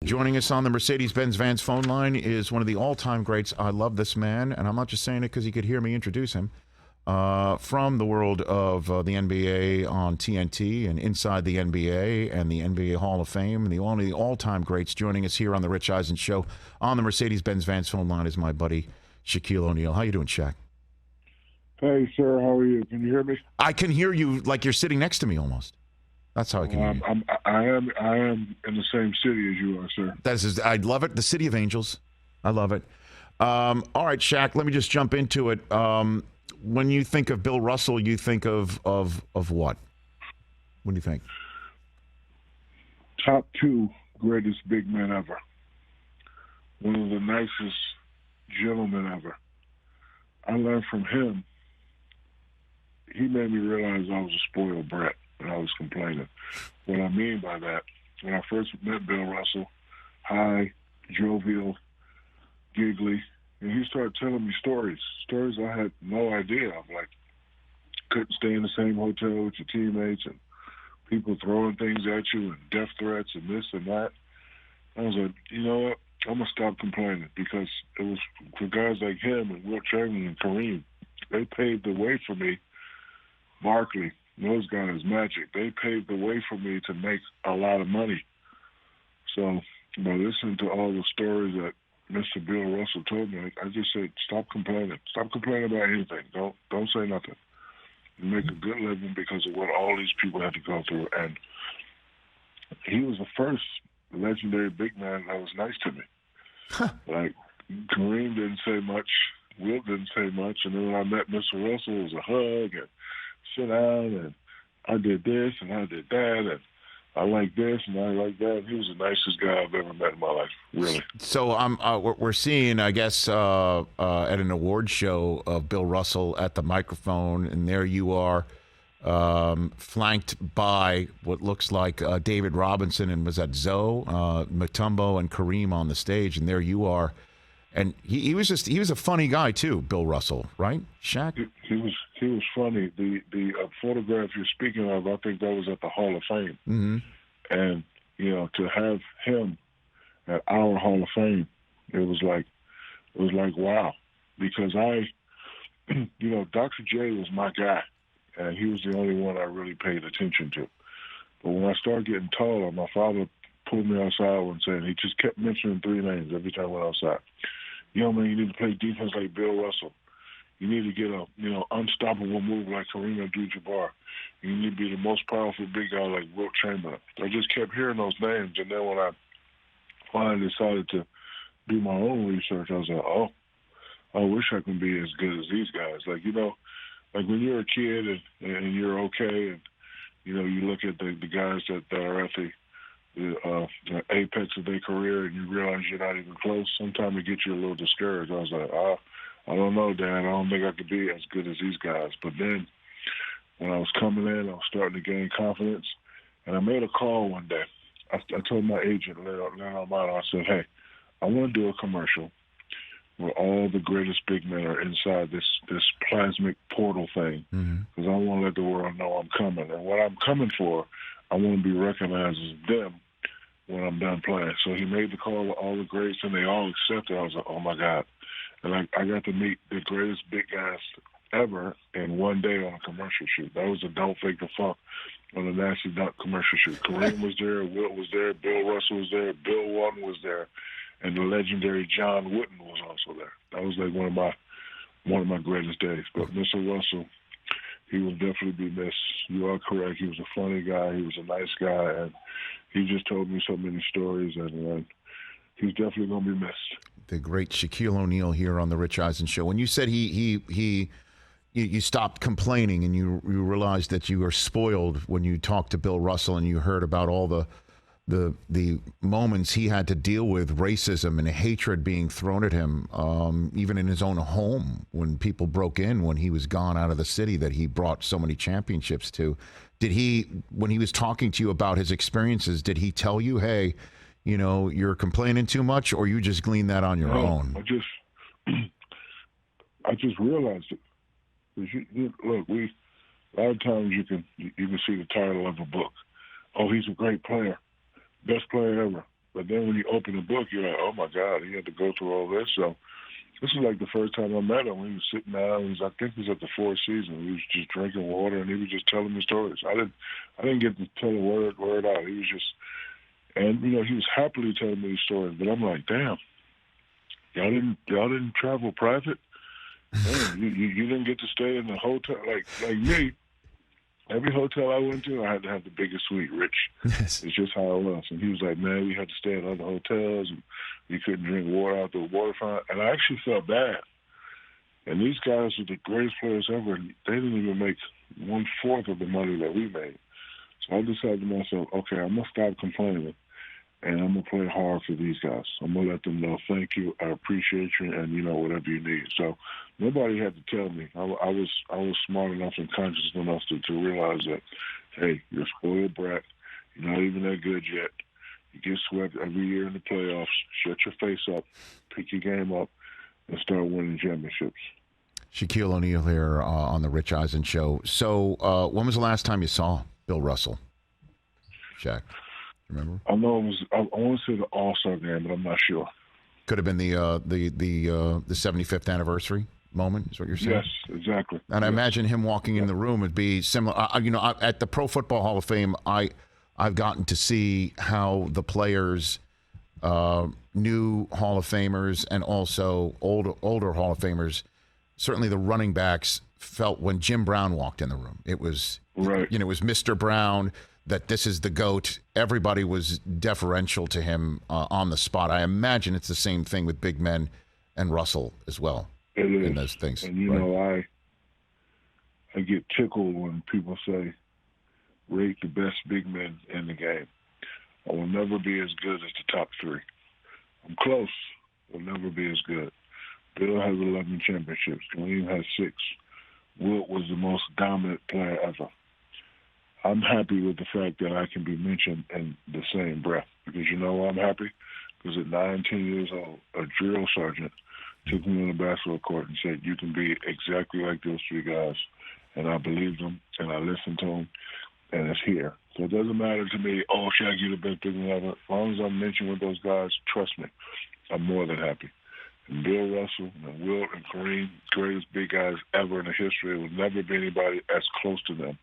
Joining us on the Mercedes-Benz Vans phone line is one of the all-time greats. I love this man, and I'm not just saying it because you could hear me introduce him. From the world of the NBA on TNT and inside the NBA and the NBA Hall of Fame, and the only all-time greats joining us here on the Rich Eisen Show on the Mercedes-Benz Vans phone line is my buddy Shaquille O'Neal. How you doing, Shaq? Hey, sir. How are you? Can you hear me? I can hear you like you're sitting next to me almost. That's how I can hear you. I am in the same city as you are, sir. I love it. The City of Angels. I love it. All right, Shaq, let me just jump into it. When you think of Bill Russell, you think of what? What do you think? Top 2 greatest big men ever. One of the nicest gentlemen ever. I learned from him. He made me realize I was a spoiled brat and I was complaining. What I mean by that, when I first met Bill Russell, high, jovial, giggly, and he started telling me stories I had no idea of, like couldn't stay in the same hotel with your teammates and people throwing things at you and death threats and this and that. I was like, you know what? I'm going to stop complaining, because it was for guys like him and Wilt Chamberlain and Kareem. They paved the way for me. Barkley, those guys, Magic, they paved the way for me to make a lot of money. So, by listening to all the stories that Mr. Bill Russell told me, I just said, stop complaining. Stop complaining about anything. Don't say nothing. You make a good living because of what all these people had to go through. And he was the first legendary big man that was nice to me. Like, Kareem didn't say much. Wilt didn't say much. And then when I met Mr. Russell, it was a hug and sit down, and I did this and I did that, and I like this and I like that. He was the nicest guy I've ever met in my life, really. So we're seeing, I guess, at an award show of Bill Russell at the microphone, and there you are, flanked by what looks like David Robinson, and was that Zoe, Mutombo, and Kareem on the stage, and there you are. And he was a funny guy too, Bill Russell, right, Shaq? He was funny. The photograph you're speaking of, I think that was at the Hall of Fame. Mm-hmm. And to have him at our Hall of Fame, it was like wow, because Dr. J was my guy, and he was the only one I really paid attention to. But when I started getting taller, my father pulled me outside one day, and he just kept mentioning 3 names every time I went outside. Yo, man, you need to play defense like Bill Russell. You need to get a, unstoppable move like Kareem Abdul-Jabbar. You need to be the most powerful big guy like Wilt Chamberlain. I just kept hearing those names, and then when I finally decided to do my own research, I was like, oh, I wish I could be as good as these guys. Like, like when you're a kid and you're okay, and, you look at the guys that are at the apex of their career, and you realize you're not even close, sometimes it gets you a little discouraged. I was like, I don't know, Dad. I don't think I could be as good as these guys. But then when I was coming in, I was starting to gain confidence, and I made a call one day. I told my agent, Leonard Armato, I said, hey, I want to do a commercial where all the greatest big men are inside this plasmic portal thing, because I want to let the world know I'm coming. And what I'm coming for, I want to be recognized as them when I'm done playing. So he made the call with all the greats, and they all accepted. I was like, oh, my God. And I got to meet the greatest big guys ever in one day on a commercial shoot. That was a Don't Fake the Funk on a Nasty Dunk commercial shoot. Kareem was there, Wilt was there, Bill Russell was there, Bill Walton was there, and the legendary John Wooden was also there. That was like one of my greatest days. But Mr. Russell, he will definitely be missed. You are correct. He was a funny guy. He was a nice guy, and he just told me so many stories, and he's definitely going to be missed. The great Shaquille O'Neal here on the Rich Eisen Show. When you said you stopped complaining and you realized that you were spoiled when you talked to Bill Russell and you heard about all the moments he had to deal with, racism and hatred being thrown at him, even in his own home when people broke in when he was gone out of the city that he brought so many championships to. Did he, when he was talking to you about his experiences, did he tell you, hey, you're complaining too much, or you just gleaned that on your own? I just realized it. Look, a lot of times you can see the title of a book. Oh, he's a great player, best player ever. But then when you open the book, you're like, oh my God, he had to go through all this. So this is like the first time I met him. He was sitting down. I think he was at the fourth season. He was just drinking water, and he was just telling me stories. I didn't get to tell a word out. He was just, and he was happily telling me these stories. But I'm like, damn, y'all didn't travel private. Man, you didn't get to stay in the hotel like me. Every hotel I went to, I had to have the biggest suite, Rich. Yes. It's just how it was. And he was like, man, we had to stay at other hotels, and you couldn't drink water out the water fountain. And I actually felt bad. And these guys were the greatest players ever. They didn't even make 1/4 of the money that we made. So I decided to myself, okay, I'm going to stop complaining, and I'm going to play hard for these guys. I'm going to let them know, thank you, I appreciate you, and, whatever you need. So nobody had to tell me. I was smart enough and conscious enough to realize that, hey, you're a spoiled brat. You're not even that good yet. You get swept every year in the playoffs. Shut your face up, pick your game up, and start winning championships. Shaquille O'Neal here on the Rich Eisen Show. So when was the last time you saw Bill Russell? Shaq, remember? I know it was. I want to say the All-Star game, but I'm not sure. Could have been the 75th anniversary moment. Is what you're saying? Yes, exactly. And I imagine him walking in the room would be similar. At the Pro Football Hall of Fame, I've gotten to see how the players, new Hall of Famers and also older Hall of Famers, certainly the running backs, felt when Jim Brown walked in the room. It was right. It was Mr. Brown. That this is the GOAT. Everybody was deferential to him on the spot. I imagine it's the same thing with big men and Russell as well. It is. In those things. And I get tickled when people say, rate the best big men in the game. I will never be as good as the top three. I'm close. Will never be as good. Bill has 11 championships. Kareem has 6. Wilt was the most dominant player ever. I'm happy with the fact that I can be mentioned in the same breath. Because why I'm happy? Because at 19 years old, a drill sergeant took me on the basketball court and said, you can be exactly like those 3 guys. And I believed them, and I listened to them, and it's here. So it doesn't matter to me, Shaq, you'd have been picking ever. As long as I'm mentioned with those guys, trust me, I'm more than happy. And Bill Russell and Wilt and Kareem, greatest big guys ever in the history. There will never be anybody as close to them.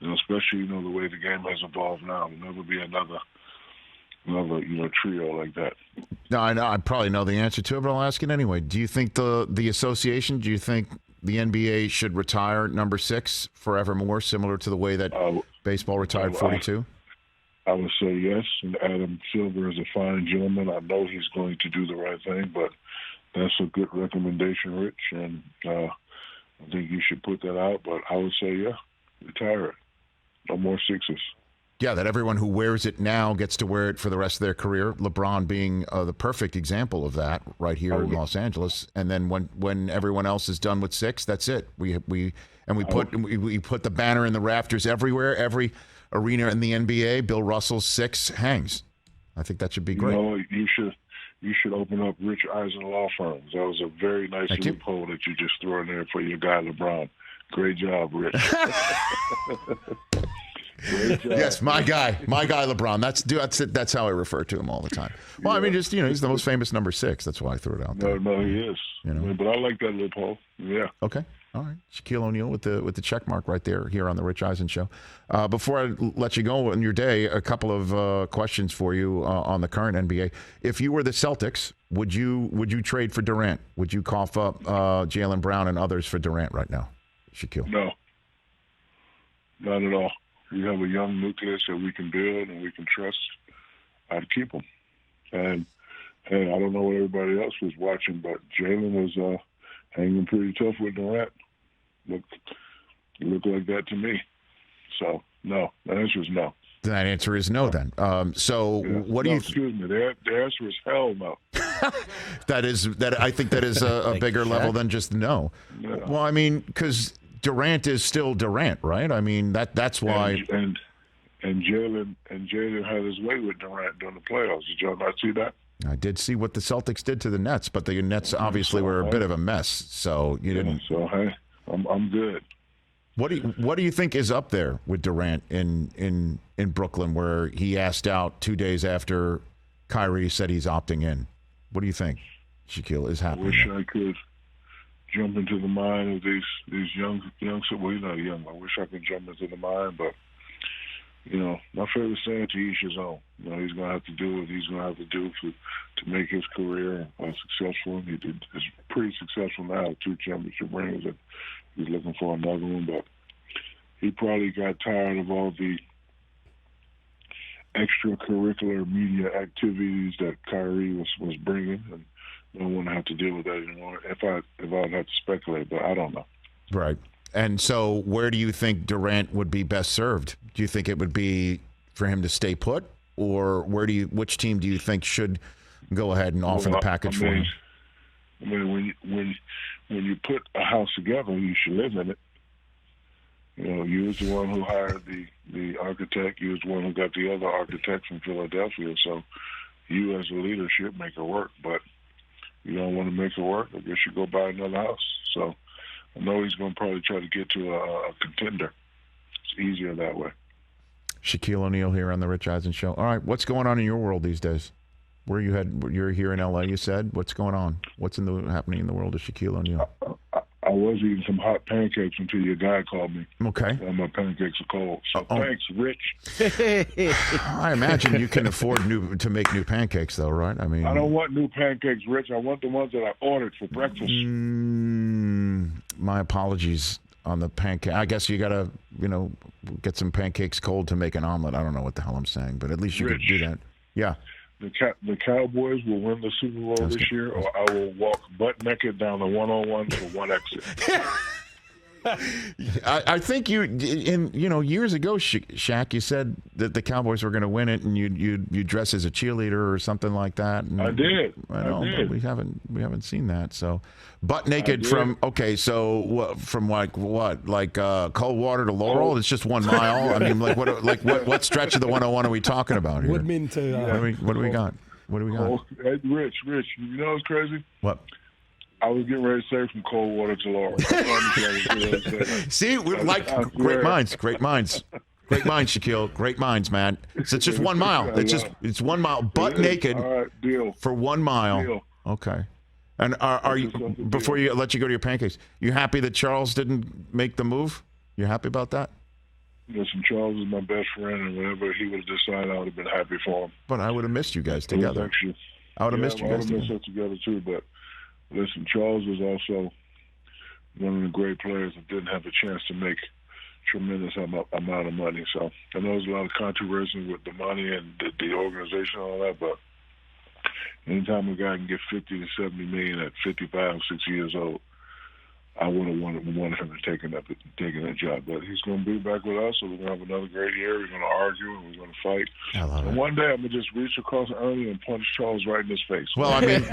Especially, the way the game has evolved now. There'll never be another trio like that. No, I know. I probably know the answer to it, but I'll ask it anyway. Do you think the association, do you think the NBA should retire number 6 forevermore, similar to the way that baseball retired 42? I would say yes. And Adam Silver is a fine gentleman. I know he's going to do the right thing, but that's a good recommendation, Rich. And I think you should put that out. But I would say, yeah, retire it. No more 6s. Yeah, that everyone who wears it now gets to wear it for the rest of their career. LeBron being the perfect example of that right here in Los Angeles. And then when everyone else is done with 6, that's it. We put the banner in the rafters everywhere. Every arena in the NBA, Bill Russell's 6 hangs. I think that should be great. You should open up Rich Eisen Law Firms. That was a very nice loophole that you just threw in there for your guy LeBron. Great job, Rich. Great job. Yes, my guy LeBron. That's how I refer to him all the time. Well, yeah. I mean, just he's the most famous number 6. That's why I threw it out there. No, he is. But I like that loophole. Yeah. Okay. All right. Shaquille O'Neal with the check mark right there here on the Rich Eisen Show. Before I let you go on your day, a couple of questions for you on the current NBA. If you were the Celtics, would you trade for Durant? Would you cough up Jaylen Brown and others for Durant right now, Shaquille? No. Not at all. You have a young nucleus that we can build and we can trust. I'd keep them. And, hey, I don't know what everybody else was watching, but Jaylen was hanging pretty tough with Durant. Looked like that to me. So, no. The answer is no. That answer is no, then. What do you... Excuse me. The answer is hell no. I think that is a bigger level than just no. Yeah. Well, I mean, because Durant is still Durant, right? I mean, that's why... And Jaylen had his way with Durant during the playoffs. Did y'all not see that? I did see what the Celtics did to the Nets, but the Nets obviously were a bit of a mess, so you didn't... So, hey, I'm good. What do you think is up there with Durant in Brooklyn, where he asked out 2 days after Kyrie said he's opting in. What do you think, Shaquille, is I happening? wish I could jump into the mind of these young, well, you're not young. I wish I could jump into the mind, but my favorite saying, to each his own. He's going to have to do what he's going to have to do to make his career successful. He's pretty successful now, 2 championship rings, and he's looking for another one. But he probably got tired of all the extracurricular media activities that Kyrie was bringing, and don't want to have to deal with that anymore. If I would have to speculate, but I don't know. Right. And so where do you think Durant would be best served? Do you think it would be for him to stay put, or which team do you think should go ahead and offer the package for him? I mean, when you put a house together, you should live in it. You was the one who hired the architect. You was the one who got the other architect from Philadelphia. So you as a leader should make it work. But you don't want to make it work, I guess you go buy another house. So I know he's going to probably try to get to a contender. It's easier that way. Shaquille O'Neal here on the Rich Eisen Show. All right, what's going on in your world these days? You're here in L.A., you said. What's going on? What's happening in the world of Shaquille O'Neal? I was eating some hot pancakes until your guy called me. Okay. And my pancakes are cold. So thanks, Rich. I imagine you can afford to make new pancakes, though, right? I mean, I don't want new pancakes, Rich. I want the ones that I ordered for breakfast. My apologies on the pancake. I guess you got to, get some pancakes cold to make an omelet. I don't know what the hell I'm saying, but at least you could do that. Yeah. The Cowboys will win the Super Bowl this year, or I will walk butt naked down the 101 for one exit. I think years ago, Shaq, you said that the Cowboys were going to win it, and you dress as a cheerleader or something like that. And I did. But we haven't seen that. So, butt naked from from like what, like cold water to Laurel? It's just 1 mile. I mean, what stretch of the 101 are we talking about here? Woodman to what do we got? What do we got? Hey, Rich, you know what's crazy? What? I was getting ready to say from cold water to Laurel. See, we're like great minds, Shaquille. Great minds, man. So it's just 1 mile. It's 1 mile, butt naked deal. for 1 mile. Deal. Okay. And are you, before you let you go to your pancakes, you happy that Charles didn't make the move? You happy about that? Listen, Charles is my best friend, and whenever he would have decided, I would have been happy for him. But I would have missed you guys together. I would have missed you guys together. I would have missed us together too, but listen, Charles was also one of the great players that didn't have a chance to make tremendous amount of money. So I know there's a lot of controversy with the money and the organization and all that, but anytime a guy can get 50 to 70 million at 55, 60 years old, I would have wanted him to take that job. But he's going to be back with us, so we're going to have another great year. We're going to argue and we're going to fight. I love it. One day I'm going to just reach across Ernie and punch Charles right in his face. Well, I mean,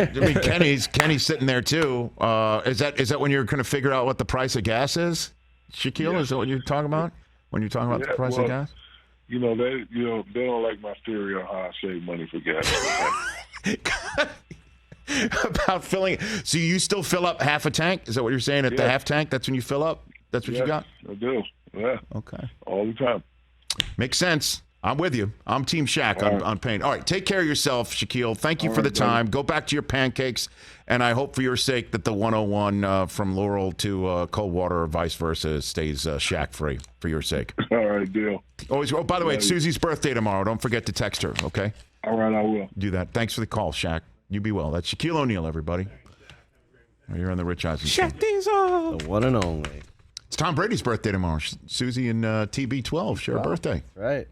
Kenny's sitting there too. Is that when you're going to figure out what the price of gas is, Shaquille? Yeah. Is that what you're talking about? When you're talking about the price of gas? They don't like my theory on how I save money for gas. About filling. So you still fill up half a tank? Is that what you're saying? At the half tank, that's when you fill up? That's what you got? I do. Yeah. Okay. All the time. Makes sense. I'm with you. I'm Team Shaq on pain. All right. Take care of yourself, Shaquille. Thank you for the time. Go back to your pancakes. And I hope for your sake that the 101 from Laurel to Coldwater or vice versa stays Shaq free for your sake. All right, deal. Always. Oh, by the way, it's Susie's birthday tomorrow. Don't forget to text her, okay? All right, I will. Do that. Thanks for the call, Shaq. You be well. That's Shaquille O'Neal, everybody. You're on the Rich Eisen Show. Shaq Diesel. The one and only. It's Tom Brady's birthday tomorrow. Susie and TB12 share a birthday. Right.